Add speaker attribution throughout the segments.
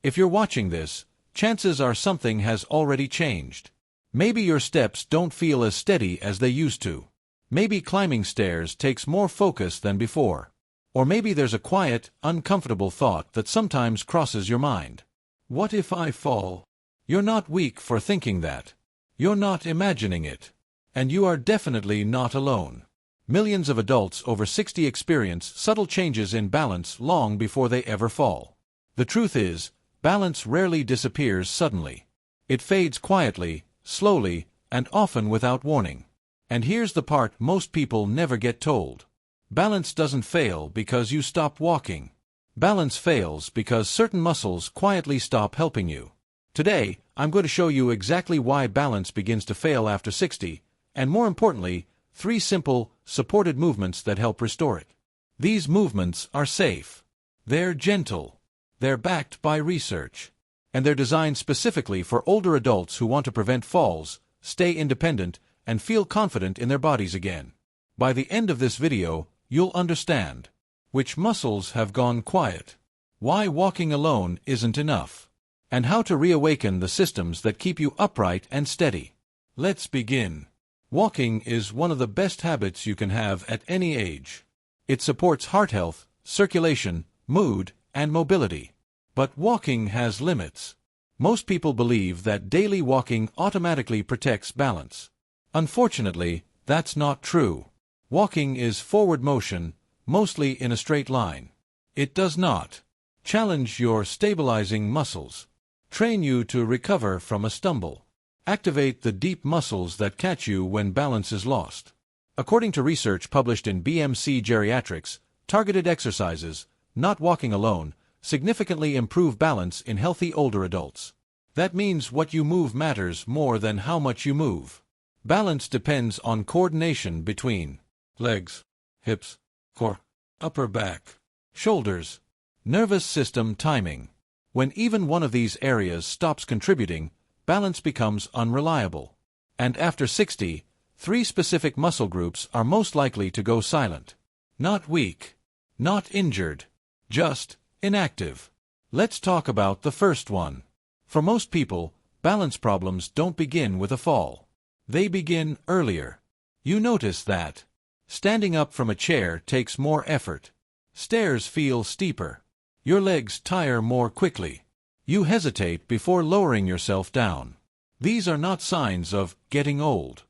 Speaker 1: If you're watching this, chances are something has already changed. Maybe your steps don't feel as steady as they used to. Maybe climbing stairs takes more focus than before. Or maybe there's a quiet, uncomfortable thought that sometimes crosses your mind. What if I fall? You're not weak for thinking that. You're not imagining it. And you are definitely not alone. Millions of adults over 60 experience subtle changes in balance long before they ever fall. The truth is, balance rarely disappears suddenly. It fades quietly, slowly, and often without warning. And here's the part most people never get told. Balance doesn't fail because you stop walking. Balance fails because certain muscles quietly stop helping you. Today, I'm going to show you exactly why balance begins to fail after 60, and more importantly, 3 simple, supported movements that help restore it. These movements are safe. They're gentle. They're backed by research. And they're designed specifically for older adults who want to prevent falls, stay independent, and feel confident in their bodies again. By the end of this video, you'll understand which muscles have gone quiet, why walking alone isn't enough, and how to reawaken the systems that keep you upright and steady. Let's begin. Walking is one of the best habits you can have at any age. It supports heart health, circulation, mood, and mobility. But walking has limits. Most people believe that daily walking automatically protects balance. Unfortunately, that's not true. Walking is forward motion, mostly in a straight line. It does not challenge your stabilizing muscles, train you to recover from a stumble, activate the deep muscles that catch you when balance is lost. According to research published in BMC Geriatrics, targeted exercises, not walking alone, significantly improve balance in healthy older adults. That means what you move matters more than how much you move. Balance depends on coordination between legs, hips, core, upper back, shoulders, nervous system timing. When even one of these areas stops contributing, balance becomes unreliable. And after 60, 3 specific muscle groups are most likely to go silent. Not weak, not injured, just inactive. Let's talk about the first one. For most people, balance problems don't begin with a fall. They begin earlier. You notice that. Standing up from a chair takes more effort. Stairs feel steeper. Your legs tire more quickly. You hesitate before lowering yourself down. These are not signs of getting old.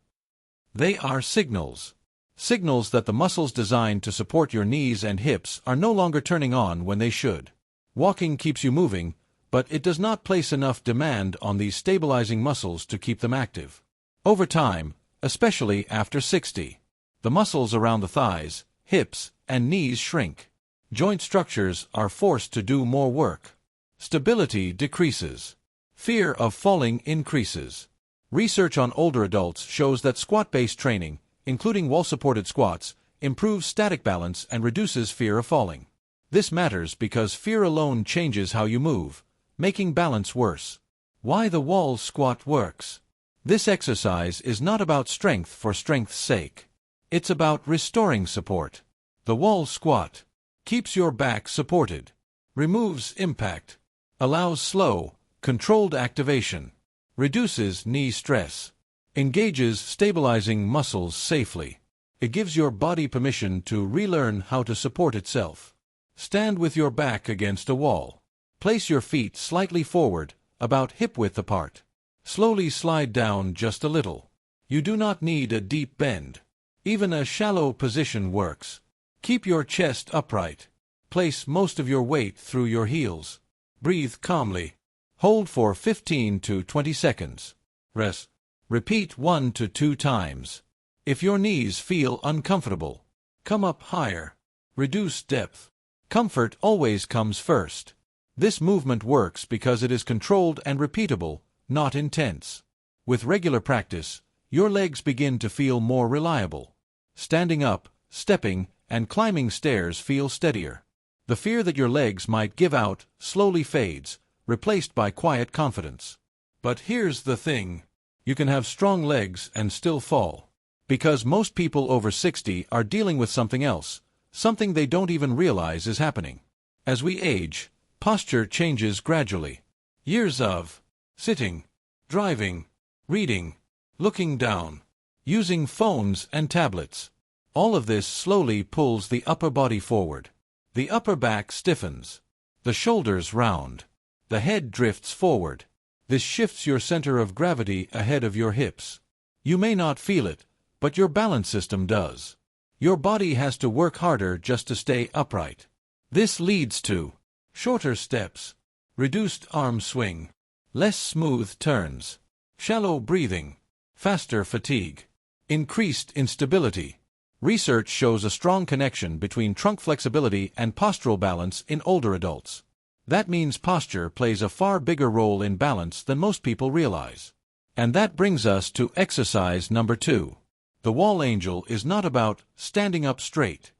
Speaker 1: They are signals. Signals that the muscles designed to support your knees and hips are no longer turning on when they should. Walking keeps you moving, but it does not place enough demand on these stabilizing muscles to keep them active. Over time, especially after 60, the muscles around the thighs, hips, and knees shrink. Joint structures are forced to do more work. Stability decreases. Fear of falling increases. Research on older adults shows that squat-based training, including wall-supported squats, improves static balance and reduces fear of falling. This matters because fear alone changes how you move, making balance worse. Why the wall squat works. This exercise is not about strength for strength's sake. It's about restoring support. The wall squat keeps your back supported, removes impact, allows slow, controlled activation, reduces knee stress, engages stabilizing muscles safely. It gives your body permission to relearn how to support itself. Stand with your back against a wall. Place your feet slightly forward, about hip-width apart. Slowly slide down just a little. You do not need a deep bend. Even a shallow position works. Keep your chest upright. Place most of your weight through your heels. Breathe calmly. Hold for 15 to 20 seconds. Rest. Repeat 1 to 2 times. If your knees feel uncomfortable, come up higher. Reduce depth. Comfort always comes first. This movement works because it is controlled and repeatable, not intense. With regular practice, your legs begin to feel more reliable. Standing up, stepping, and climbing stairs feel steadier. The fear that your legs might give out slowly fades, replaced by quiet confidence. But here's the thing. You can have strong legs and still fall. Because most people over 60 are dealing with something else, something they don't even realize is happening. As we age, posture changes gradually. Years of sitting, driving, reading, looking down, using phones and tablets. All of this slowly pulls the upper body forward. The upper back stiffens. The shoulders round. The head drifts forward. This shifts your center of gravity ahead of your hips. You may not feel it, but your balance system does. Your body has to work harder just to stay upright. This leads to shorter steps, reduced arm swing, less smooth turns, shallow breathing, faster fatigue, increased instability. Research shows a strong connection between trunk flexibility and postural balance in older adults. That means posture plays a far bigger role in balance than most people realize. And that brings us to exercise number 2. The wall angel is not about standing up straight.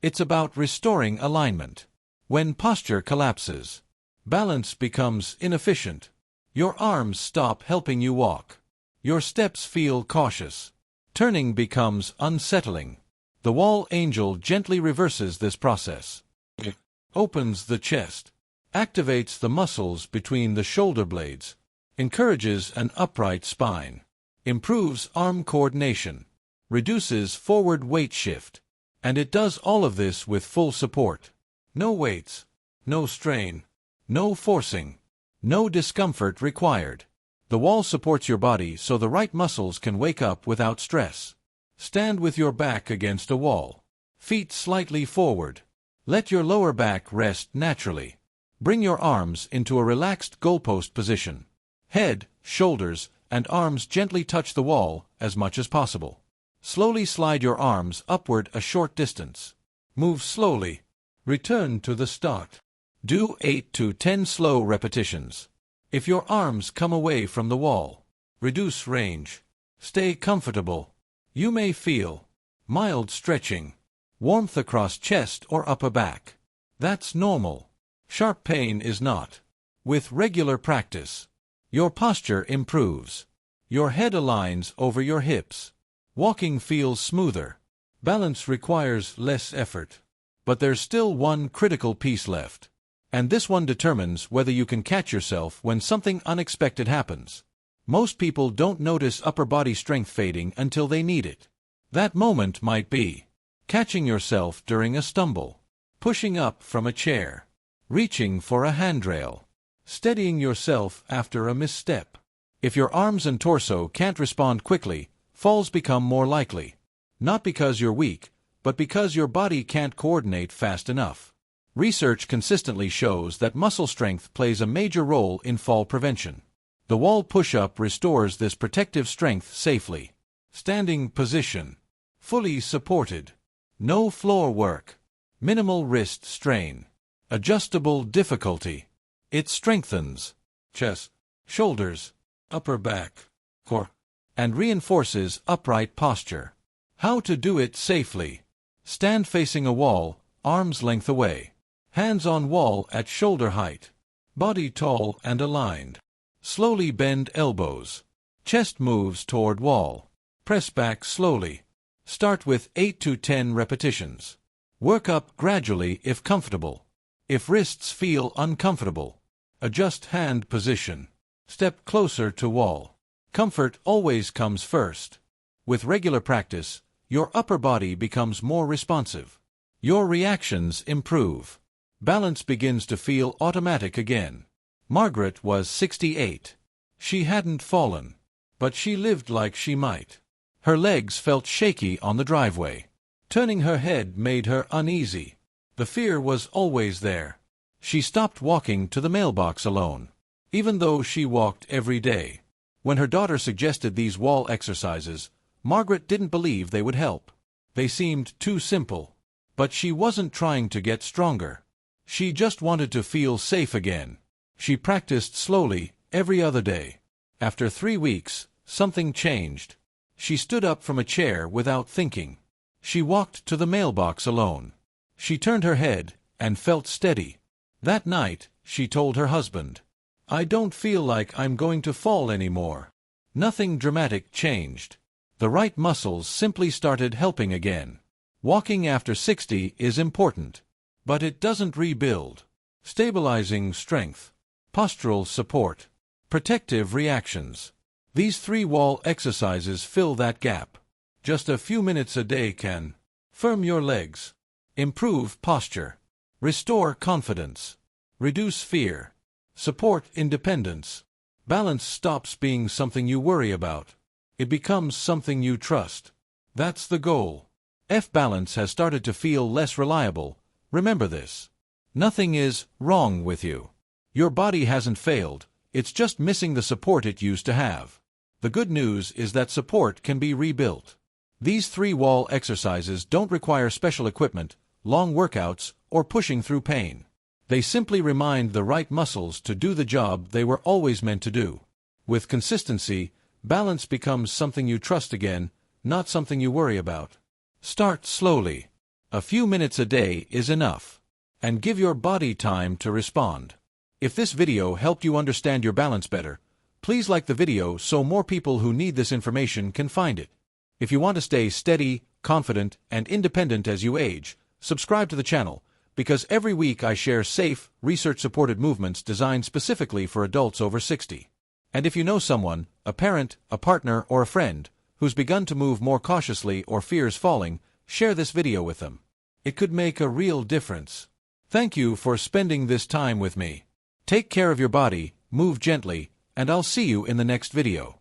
Speaker 1: It's about restoring alignment. When posture collapses, balance becomes inefficient. Your arms stop helping you walk. Your steps feel cautious. Turning becomes unsettling. The wall angel gently reverses this process. It opens the chest, activates the muscles between the shoulder blades, encourages an upright spine, improves arm coordination, reduces forward weight shift, and it does all of this with full support. No weights, no strain, no forcing, no discomfort required. The wall supports your body so the right muscles can wake up without stress. Stand with your back against a wall. Feet slightly forward. Let your lower back rest naturally. Bring your arms into a relaxed goalpost position. Head, shoulders, and arms gently touch the wall as much as possible. Slowly slide your arms upward a short distance. Move slowly. Return to the start. Do 8 to 10 slow repetitions. If your arms come away from the wall, reduce range. Stay comfortable. You may feel mild stretching, warmth across chest or upper back. That's normal. Sharp pain is not. With regular practice, your posture improves. Your head aligns over your hips. Walking feels smoother. Balance requires less effort. But there's still one critical piece left. And this one determines whether you can catch yourself when something unexpected happens. Most people don't notice upper body strength fading until they need it. That moment might be catching yourself during a stumble, pushing up from a chair, reaching for a handrail, steadying yourself after a misstep. If your arms and torso can't respond quickly, falls become more likely. Not because you're weak, but because your body can't coordinate fast enough. Research consistently shows that muscle strength plays a major role in fall prevention. The wall push-up restores this protective strength safely. Standing position. Fully supported. No floor work. Minimal wrist strain. Adjustable difficulty. It strengthens chest, shoulders, upper back, core, and reinforces upright posture. How to do it safely. Stand facing a wall, arms length away. Hands on wall at shoulder height. Body tall and aligned. Slowly bend elbows. Chest moves toward wall. Press back slowly. Start with 8 to 10 repetitions. Work up gradually if comfortable. If wrists feel uncomfortable, adjust hand position. Step closer to wall. Comfort always comes first. With regular practice, your upper body becomes more responsive. Your reactions improve. Balance begins to feel automatic again. Margaret was 68. She hadn't fallen, but she lived like she might. Her legs felt shaky on the driveway. Turning her head made her uneasy. The fear was always there. She stopped walking to the mailbox alone, even though she walked every day. When her daughter suggested these wall exercises, Margaret didn't believe they would help. They seemed too simple. But she wasn't trying to get stronger. She just wanted to feel safe again. She practiced slowly, every other day. After 3 weeks, something changed. She stood up from a chair without thinking. She walked to the mailbox alone. She turned her head and felt steady. That night, she told her husband, "I don't feel like I'm going to fall anymore." Nothing dramatic changed. The right muscles simply started helping again. Walking after 60 is important, but it doesn't rebuild. Stabilizing strength. postural support, protective reactions. These 3-wall exercises fill that gap. Just a few minutes a day can firm your legs, improve posture, restore confidence, reduce fear, support independence. Balance stops being something you worry about. It becomes something you trust. That's the goal. If balance has started to feel less reliable, remember this. Nothing is wrong with you. Your body hasn't failed, it's just missing the support it used to have. The good news is that support can be rebuilt. These 3-wall exercises don't require special equipment, long workouts, or pushing through pain. They simply remind the right muscles to do the job they were always meant to do. With consistency, balance becomes something you trust again, not something you worry about. Start slowly. A few minutes a day is enough. And give your body time to respond. If this video helped you understand your balance better, please like the video so more people who need this information can find it. If you want to stay steady, confident, and independent as you age, subscribe to the channel, because every week I share safe, research-supported movements designed specifically for adults over 60. And if you know someone, a parent, a partner, or a friend, who's begun to move more cautiously or fears falling, share this video with them. It could make a real difference. Thank you for spending this time with me. Take care of your body, move gently, and I'll see you in the next video.